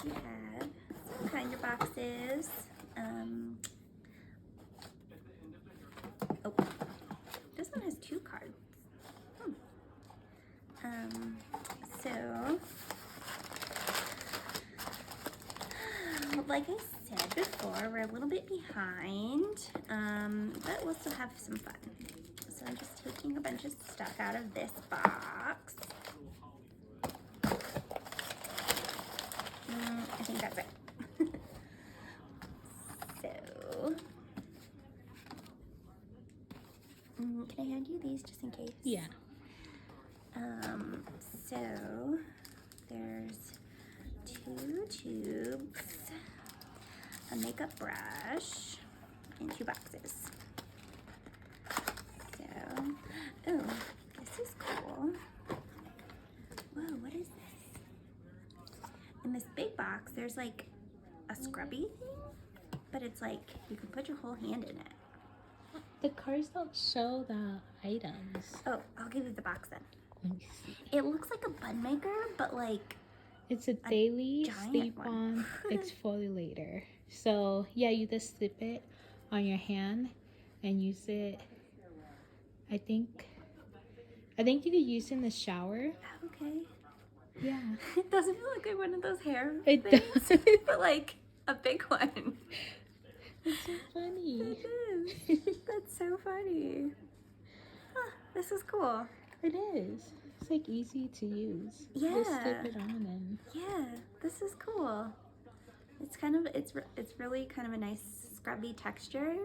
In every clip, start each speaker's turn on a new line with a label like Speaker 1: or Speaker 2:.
Speaker 1: We have some kind of boxes. Oh, this one has 2 cards. So, like I said before, we're a little bit behind, but we'll still have some fun. So I'm just taking a bunch of stuff out of this box. I think that's it. So, can I hand you these just in case?
Speaker 2: Yeah.
Speaker 1: So there's 2 tubes, a makeup brush, and 2 boxes. So, oh, this is cool. Whoa, what is this? In this big box, there's like a scrubby thing, but it's like you can put your whole hand in it.
Speaker 2: The cards don't show the items.
Speaker 1: Oh, I'll give you the box then.
Speaker 2: Let me see.
Speaker 1: It looks like a bun maker, but like
Speaker 2: It's a daily
Speaker 1: giant
Speaker 2: slip-on
Speaker 1: one.
Speaker 2: exfoliator. So yeah, you just slip it on your hand and use it. I think you could use it in the shower.
Speaker 1: Okay.
Speaker 2: Yeah.
Speaker 1: It doesn't feel like one of those hair
Speaker 2: It
Speaker 1: things,
Speaker 2: does.
Speaker 1: but like a big one.
Speaker 2: It's so funny.
Speaker 1: It is. That's so funny. Huh, this is cool.
Speaker 2: It is. It's like easy to use.
Speaker 1: Yeah.
Speaker 2: Just slip it on and
Speaker 1: Yeah, this is cool. It's it's really kind of a nice scrubby texture,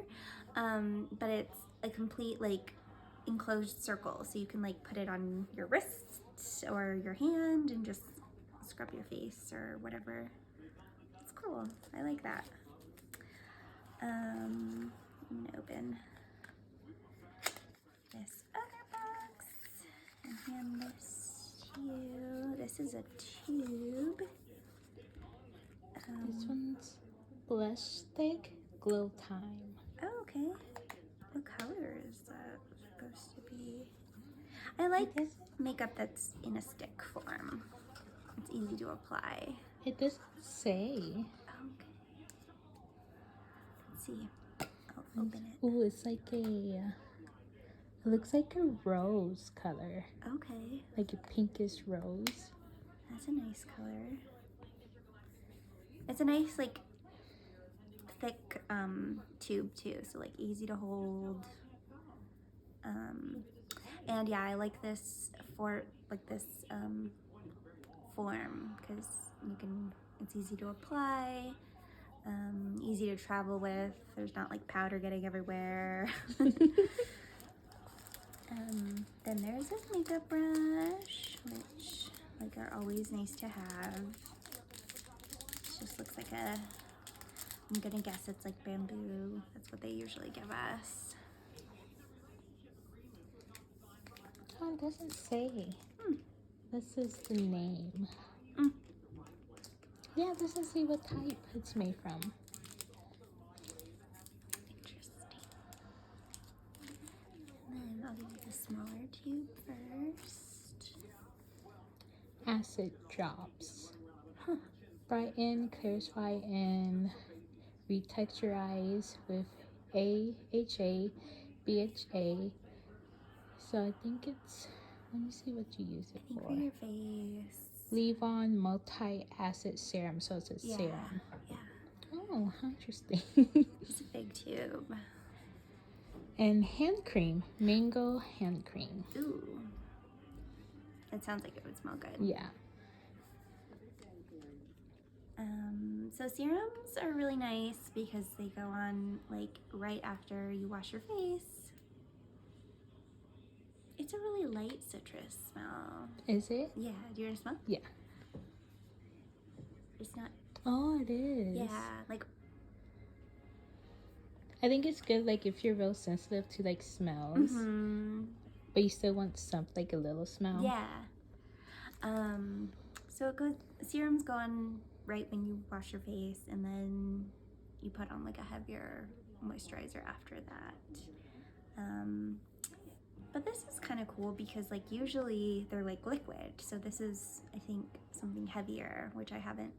Speaker 1: but it's a complete like enclosed circle, so you can like put it on your wrist or your hand and just scrub your face or whatever. It's cool. I like that. I'm gonna open this other box and hand this to you. This is a tube.
Speaker 2: this one's blush stick glow time.
Speaker 1: Oh, okay. What color is that supposed to be? I like makeup that's in a stick form. It's easy to apply.
Speaker 2: It doesn't say.
Speaker 1: Okay. Let's see. I'll open it.
Speaker 2: Ooh, it's like it looks like a rose color.
Speaker 1: Okay.
Speaker 2: Like a pinkish rose.
Speaker 1: That's a nice color. It's a nice, like, thick tube too, so like easy to hold. And yeah, I like this for like this form because it's easy to apply, easy to travel with. There's not like powder getting everywhere. Then there's this makeup brush, which like are always nice to have. It just looks like I'm gonna guess it's like bamboo. That's what they usually give us.
Speaker 2: Oh, it doesn't say. This is the name. Yeah, it doesn't say what type it's made from.
Speaker 1: Interesting. And then I'll give you the smaller tube first.
Speaker 2: Acid drops. Brighten, clarify, and retexturize with AHA, BHA. So I think it's, let me see what you use it
Speaker 1: I think
Speaker 2: for.
Speaker 1: for your face.
Speaker 2: Leave-on multi-acid serum, so it's a serum.
Speaker 1: Yeah.
Speaker 2: Oh, how interesting.
Speaker 1: It's a big tube.
Speaker 2: And hand cream, mango hand cream.
Speaker 1: Ooh. It sounds like it would smell good.
Speaker 2: Yeah.
Speaker 1: So serums are really nice because they go on like right after you wash your face. It's a really light citrus smell.
Speaker 2: Is it?
Speaker 1: Yeah, do you want to smell?
Speaker 2: Yeah.
Speaker 1: It's not,
Speaker 2: Oh, it is.
Speaker 1: yeah, like,
Speaker 2: I think it's good, like, if you're real sensitive to, like, smells, but you still want some, like, a little smell.
Speaker 1: yeah. So serums go on right when you wash your face, and then you put on like a heavier moisturizer after that. But this is kind of cool because like usually they're like liquid, so this is, I think, something heavier, which I haven't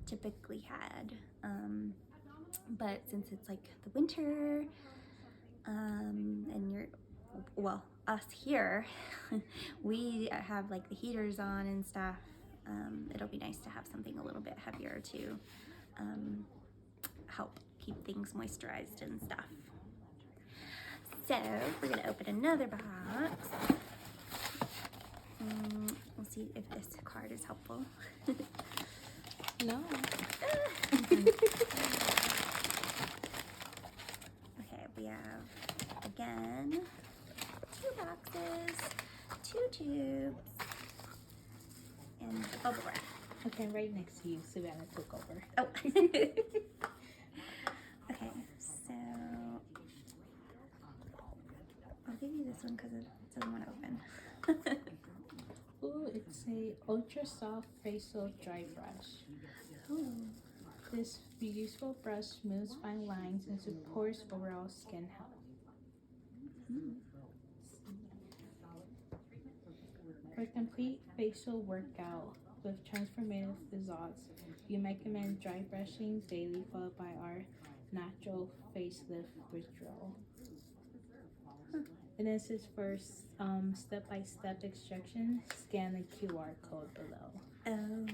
Speaker 1: typically had. But since it's like the winter, and well, us here, we have like the heaters on and stuff. It'll be nice to have something a little bit heavier to help keep things moisturized and stuff. So we're gonna open another box. We'll see if this card is helpful.
Speaker 2: No.
Speaker 1: Okay, we have again 2 boxes, 2 tubes, and bubble wrap.
Speaker 2: Okay, right next to you, Savannah took over.
Speaker 1: Oh. Okay, so I'll give you this one because it doesn't want to open.
Speaker 2: Ooh, it's a ultra soft facial dry brush.
Speaker 1: Ooh.
Speaker 2: This beautiful brush smooths fine lines and supports overall skin health. For a complete facial workout with transformative results, you recommend dry brushing daily, followed by our natural facelift withdrawal. And this is for step-by-step instructions. Scan the QR code below.
Speaker 1: Oh.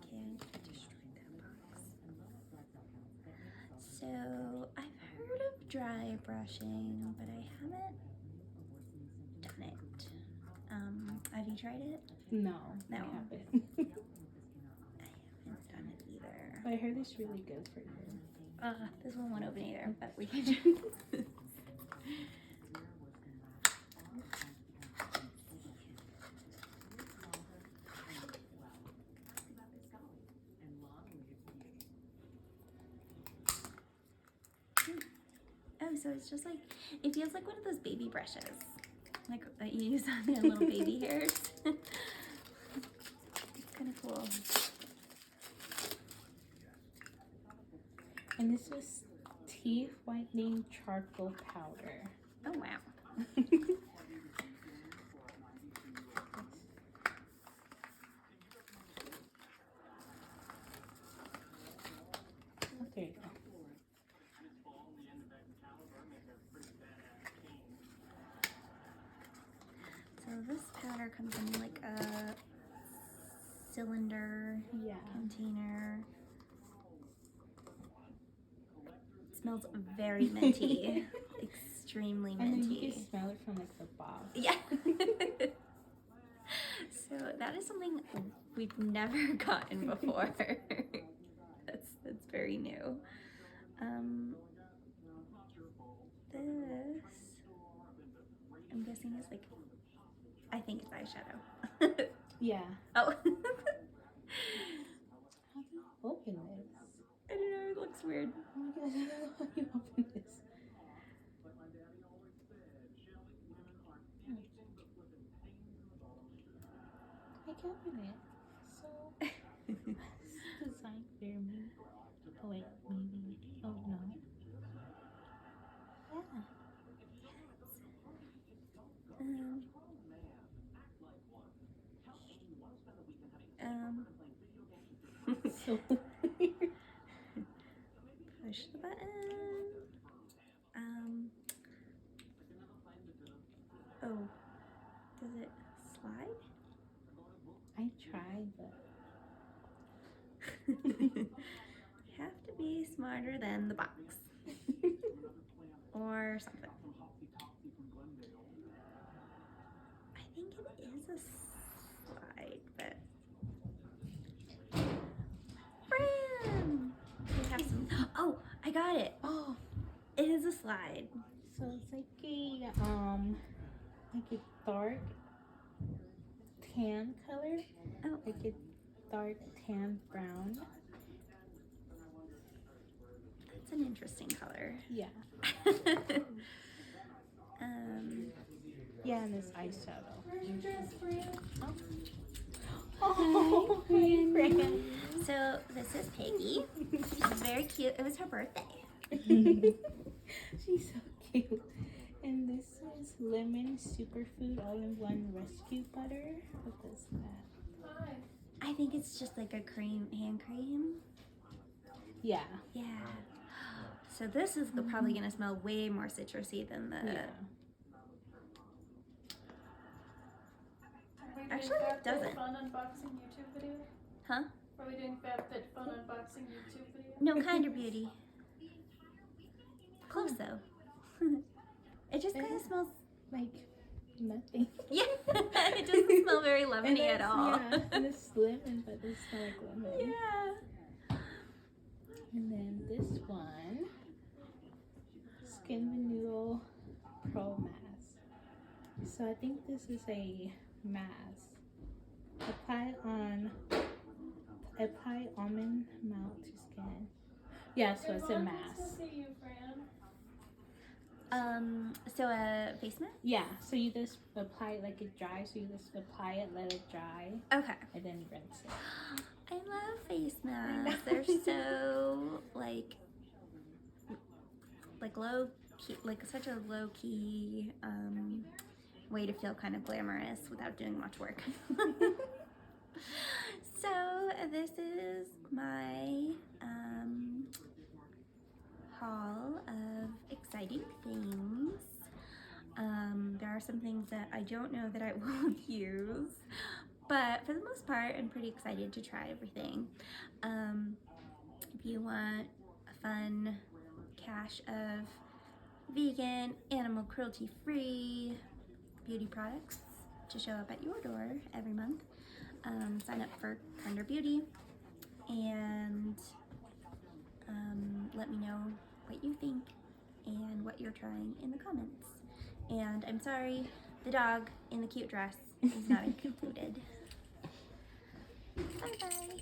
Speaker 1: Okay, I destroyed that box. So I've heard of dry brushing, but I haven't done it. Have you tried it?
Speaker 2: No,
Speaker 1: No.
Speaker 2: I haven't.
Speaker 1: I haven't done it either.
Speaker 2: But I heard it's really good for you.
Speaker 1: This one won't open either, but we can do this. Oh, so it's just like, it feels like one of those baby brushes, like that you use on their little baby hairs. It's kind of cool.
Speaker 2: And this was teeth whitening charcoal powder.
Speaker 1: Oh, wow.
Speaker 2: There you go.
Speaker 1: So this powder comes in like a cylinder
Speaker 2: Yeah.
Speaker 1: container. It smells very minty. Extremely
Speaker 2: And then you
Speaker 1: minty.
Speaker 2: can smell it from like the box.
Speaker 1: Yeah. So that is something we've never gotten before. That's very new. This I'm guessing is like, I think it's eyeshadow.
Speaker 2: Yeah.
Speaker 1: Oh.
Speaker 2: How do you open this?
Speaker 1: I don't know, it looks weird.
Speaker 2: Oh my gosh, I don't know how you open this. I can open it. So, it's designed for me. Oh wait, maybe. Oh no. Yeah. So weird.
Speaker 1: Push the button. Oh, does it slide?
Speaker 2: I tried, but
Speaker 1: You have to be smarter than the box. Or something. I think it is a slide, but Fran! We have some. Oh, I got it.
Speaker 2: oh,
Speaker 1: It is a slide.
Speaker 2: so it's like a dark tan color,
Speaker 1: Oh,
Speaker 2: like a dark tan brown.
Speaker 1: that's an interesting color.
Speaker 2: Yeah, yeah, and this eyeshadow. Oh, hi, Fran.
Speaker 1: So this is Peggy. She's very cute. It was her birthday.
Speaker 2: She's so cute. And this is lemon superfood all-in-one rescue butter. What is that?
Speaker 1: I think it's just like a cream, hand cream.
Speaker 2: Yeah.
Speaker 1: Yeah. So this is probably gonna smell way more citrusy than the.
Speaker 2: Yeah.
Speaker 1: Actually, it doesn't.
Speaker 3: Fun unboxing YouTube video?
Speaker 1: Huh?
Speaker 3: Are we doing FabFitFun unboxing YouTube video?
Speaker 1: No, Kinder Beauty. Close though. It just kind of smells.
Speaker 2: Like nothing.
Speaker 1: Yeah, it doesn't smell very lemony at
Speaker 2: it's-
Speaker 1: all.
Speaker 2: Yeah, and it's lemon, but it smells like lemon.
Speaker 1: Yeah.
Speaker 2: And then this one, Skin Renewal Pro Mask. So I think this is a mask. Apply almond melt to skin. Yeah, so it's a mask.
Speaker 3: See you, Fran.
Speaker 1: So a face mask?
Speaker 2: Yeah, so you just apply it like it dries. So you just apply it, let it dry,
Speaker 1: Okay.
Speaker 2: and then rinse it.
Speaker 1: I love face masks. They're so like low key, like such a low key way to feel kind of glamorous without doing much work. So this is my haul of exciting things. There are some things that I don't know that I will use, but for the most part, I'm pretty excited to try everything. If you want a fun cache of vegan, animal cruelty-free beauty products to show up at your door every month, sign up for Kinder Beauty and let me know what you think and what you're trying in the comments. And I'm sorry, the dog in the cute dress is not included. Bye bye.